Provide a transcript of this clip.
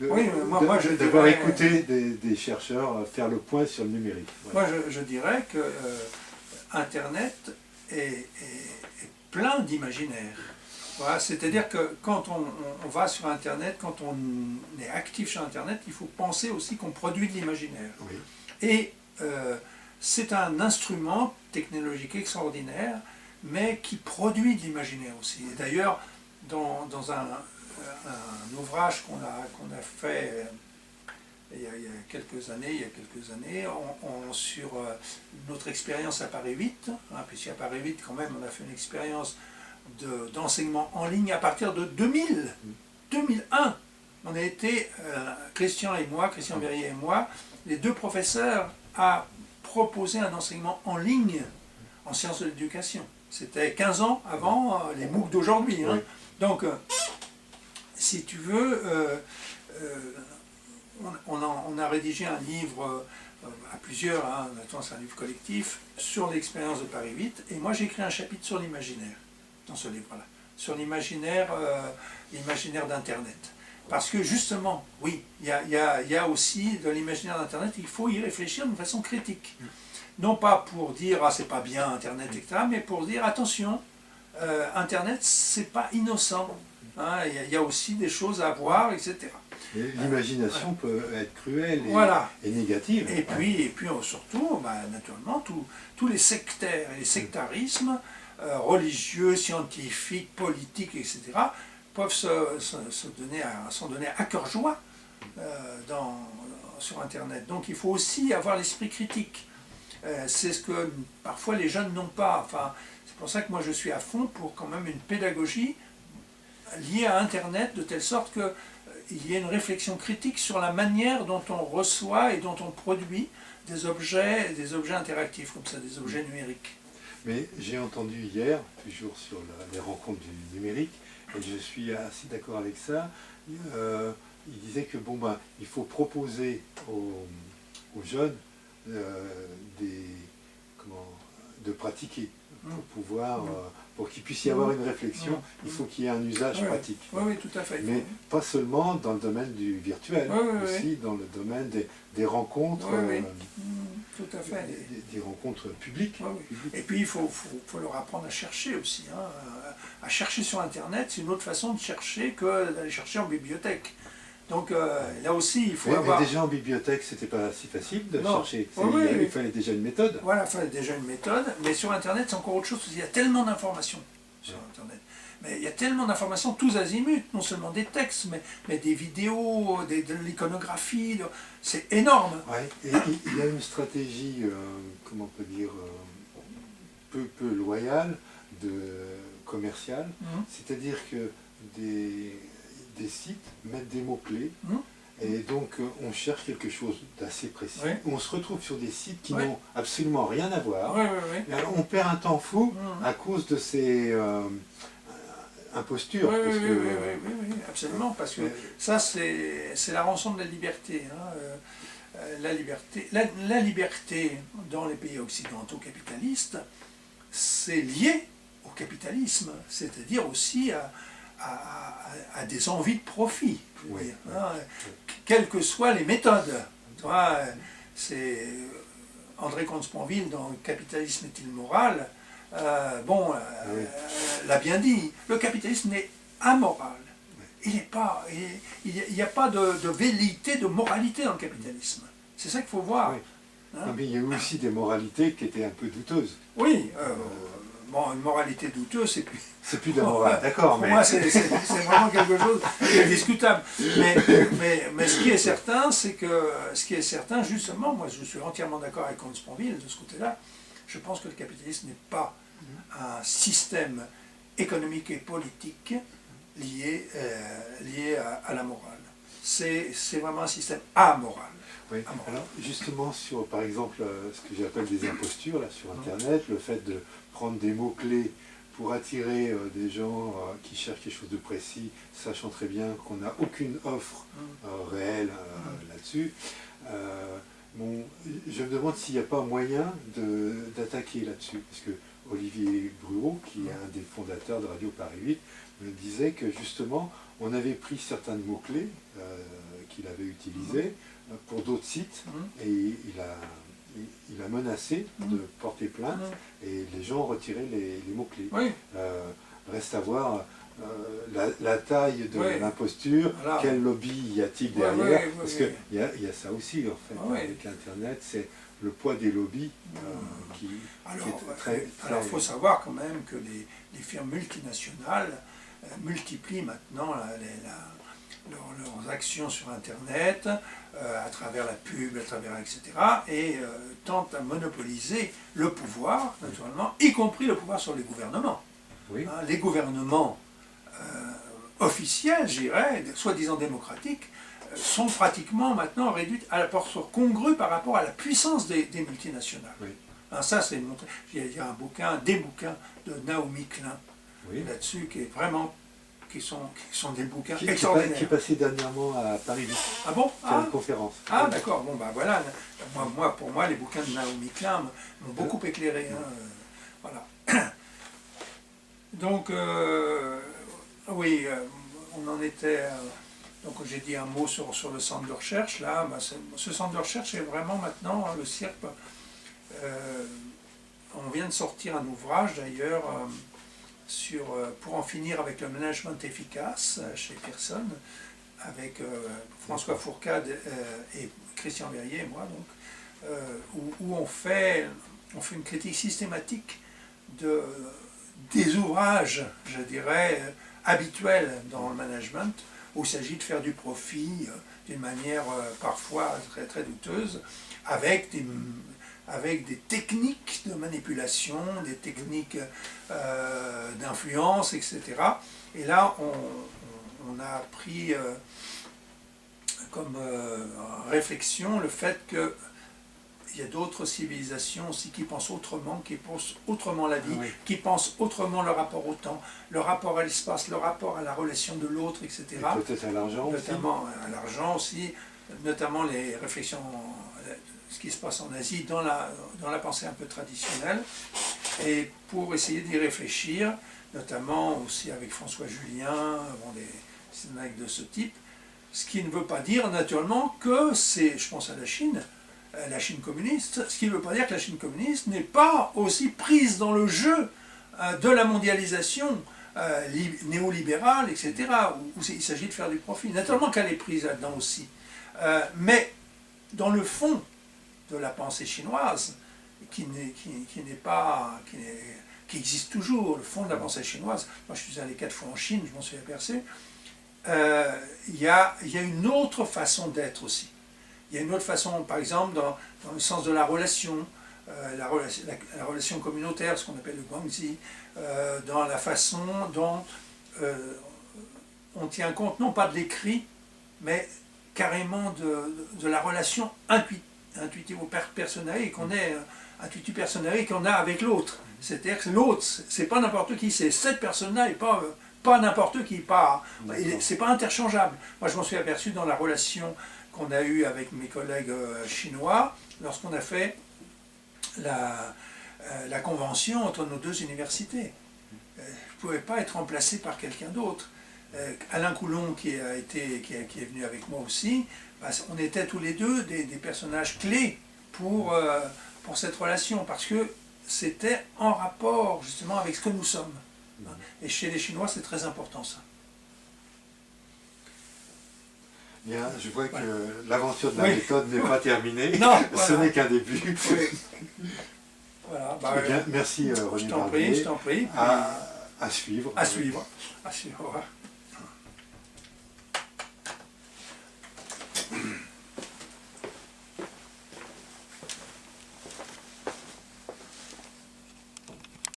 oui, moi je d'avoir dirais, écouté des chercheurs faire le point sur le numérique. Voilà. Moi je dirais que Internet est plein d'imaginaire. Voilà, c'est-à-dire que quand on va sur Internet, quand on est actif sur Internet, il faut penser aussi qu'on produit de l'imaginaire. Oui. Et c'est un instrument technologique extraordinaire, mais qui produit de l'imaginaire aussi. Et d'ailleurs, dans un ouvrage qu'on a fait il y a quelques années, sur notre expérience à Paris 8, hein, puisqu'à Paris 8, quand même, on a fait une expérience d'enseignement en ligne à partir de 2001. On a été, Christian Verrier et moi, les deux professeurs à proposer un enseignement en ligne en sciences de l'éducation. C'était 15 ans avant les MOOC d'aujourd'hui. Hein. Oui. Donc, si tu veux, on a rédigé un livre à plusieurs, hein, c'est un livre collectif, sur l'expérience de Paris 8, et moi j'ai écrit un chapitre sur l'imaginaire, dans ce livre-là, sur l'imaginaire d'Internet. Parce que justement, oui, il y a aussi de l'imaginaire d'Internet, il faut y réfléchir d'une façon critique. Non pas pour dire « ah c'est pas bien Internet », etc., mais pour dire « attention, Internet c'est pas innocent, hein, il y a aussi des choses à voir, etc. » L'imagination peut être cruelle et négative. Et puis surtout, naturellement, tous les sectaires et les sectarismes religieux, scientifiques, politiques, etc., peuvent s'en donner à cœur joie sur Internet. Donc il faut aussi avoir l'esprit critique. C'est ce que parfois les jeunes n'ont pas. Enfin, c'est pour ça que moi je suis à fond pour quand même une pédagogie liée à Internet, de telle sorte qu'il y ait une réflexion critique sur la manière dont on reçoit et dont on produit des objets interactifs, comme ça, des objets numériques. Mais j'ai entendu hier, toujours sur les rencontres du numérique, et je suis assez d'accord avec ça, il disait que il faut proposer aux jeunes de pratiquer pour pouvoir, pour qu'il puisse y avoir une réflexion, il faut qu'il y ait un usage pratique. Oui, tout à fait. Mais pas seulement dans le domaine du virtuel, aussi dans le domaine des rencontres, tout à fait. Des rencontres publiques. Et puis il faut leur apprendre à chercher aussi. Hein. À chercher sur Internet, c'est une autre façon de chercher que d'aller chercher en bibliothèque. Donc là aussi, il faut avoir... Mais déjà en bibliothèque, c'était pas si facile de chercher. Il fallait déjà une méthode. Voilà, il fallait déjà une méthode. Mais sur Internet, c'est encore autre chose, parce qu'il y a tellement d'informations sur Internet. Mais il y a tellement d'informations, tous azimuts, non seulement des textes, mais des vidéos, de l'iconographie. C'est énorme. Ouais. Et il y a une stratégie, comment on peut dire, peu loyale, commerciale. C'est-à-dire que des sites mettent des mots-clés, et donc on cherche quelque chose d'assez précis. On se retrouve sur des sites qui n'ont absolument rien à voir. Et alors, on perd un temps fou à cause de ces impostures. Oui, absolument, parce que ça c'est la rançon de la liberté. Hein. La liberté dans les pays occidentaux capitalistes, c'est lié au capitalisme, c'est-à-dire aussi à des envies de profit, je veux dire, hein, quelles que soient les méthodes. C'est André Comte-Sponville dans « Capitalisme est-il moral ?» l'a bien dit, le capitalisme est amoral. Il n'y a pas de velléité, de moralité dans le capitalisme. C'est ça qu'il faut voir. Hein? Mais il y a eu aussi des moralités qui étaient un peu douteuses. Oui, une moralité douteuse, c'est plus de la morale, d'accord. Pour moi, c'est vraiment quelque chose de discutable. Mais ce qui est certain, c'est que, justement, moi je suis entièrement d'accord avec Comte-Sponville de ce côté-là, je pense que le capitalisme n'est pas un système économique et politique lié à la morale. C'est vraiment un système amoral. Oui. Alors justement sur, par exemple, ce que j'appelle des impostures là, sur Internet, le fait de prendre des mots-clés pour attirer des gens qui cherchent quelque chose de précis, sachant très bien qu'on n'a aucune offre réelle là-dessus. Je me demande s'il n'y a pas moyen d'attaquer là-dessus, parce que Olivier Gruau, qui est un des fondateurs de Radio Paris 8, disait que justement, on avait pris certains mots-clés qu'il avait utilisés pour d'autres sites, et il a menacé de porter plainte, et les gens ont retiré les mots-clés. Oui. Reste à voir la taille de l'imposture, voilà. Quel lobby y a-t-il derrière, parce qu'il y a ça aussi en fait, avec Internet, c'est le poids des lobbies qui est très... Alors il faut savoir quand même que les firmes multinationales multiplient maintenant leurs actions sur Internet, à travers la pub, à travers etc., et tentent à monopoliser le pouvoir, naturellement, y compris le pouvoir sur les gouvernements. Oui. Hein, les gouvernements officiels, je dirais, soi-disant démocratiques, sont pratiquement maintenant réduits à la portion congrue par rapport à la puissance des multinationales. Oui. Hein, ça, c'est montré. Il y a des bouquins de Naomi Klein là-dessus qui est vraiment... Qui sont des bouquins extraordinaires. Qui est passé dernièrement à Paris. Ah bon? Faire une conférence. Ah d'accord, bon ben voilà. Pour moi, les bouquins de Naomi Klein m'ont beaucoup éclairé. Hein, voilà. Donc, oui, on en était... donc j'ai dit un mot sur le centre de recherche. Là, ce centre de recherche est vraiment maintenant, le CIRP. On vient de sortir un ouvrage d'ailleurs... pour en finir avec le management efficace chez Pearson, avec François Fourcade et Christian Verrier et moi, donc, où on fait une critique systématique des ouvrages, je dirais, habituels dans le management, où il s'agit de faire du profit d'une manière parfois très, très douteuse, avec des techniques de manipulation, des techniques d'influence, etc. Et là, on a pris comme réflexion le fait qu'il y a d'autres civilisations aussi qui pensent autrement, qui pensent autrement la vie, qui pensent autrement le rapport au temps, le rapport à l'espace, le rapport à la relation de l'autre, etc. Et peut-être à l'argent aussi. Notamment à l'argent aussi, notamment les réflexions... ce qui se passe en Asie dans la pensée un peu traditionnelle, et pour essayer d'y réfléchir, notamment aussi avec François Julien, des scénarios de ce type, ce qui ne veut pas dire naturellement que c'est, je pense à la Chine communiste, ce qui ne veut pas dire que la Chine communiste n'est pas aussi prise dans le jeu de la mondialisation néolibérale, etc., où il s'agit de faire du profit. Naturellement qu'elle est prise là-dedans aussi. Mais dans le fond de la pensée chinoise, qui existe toujours, le fond de la pensée chinoise. Moi, je suis allé 4 fois en Chine, je m'en suis aperçu. Il y a une autre façon d'être aussi. Il y a une autre façon, par exemple, dans le sens de la relation relation communautaire, ce qu'on appelle le guangxi, dans la façon dont on tient compte, non pas de l'écrit, mais carrément de la relation intuitive au personnel, qu'on est intuitif personnel qu'on a avec l'autre. C'est-à-dire que l'autre, c'est pas n'importe qui, c'est cette personne-là et pas n'importe qui, c'est pas interchangeable. Moi, je m'en suis aperçu dans la relation qu'on a eue avec mes collègues chinois, lorsqu'on a fait la convention entre nos 2 universités. Je ne pouvais pas être remplacé par quelqu'un d'autre. Alain Coulon, qui est venu avec moi aussi, on était tous les deux des personnages clés pour cette relation, parce que c'était en rapport justement avec ce que nous sommes. Et chez les Chinois, c'est très important ça. Bien, je vois que l'aventure de la méthode n'est pas terminée. Non, ce n'est qu'un début. Oui. Voilà, bien, merci René Barbier. Je t'en prie. À suivre. À suivre. Au revoir.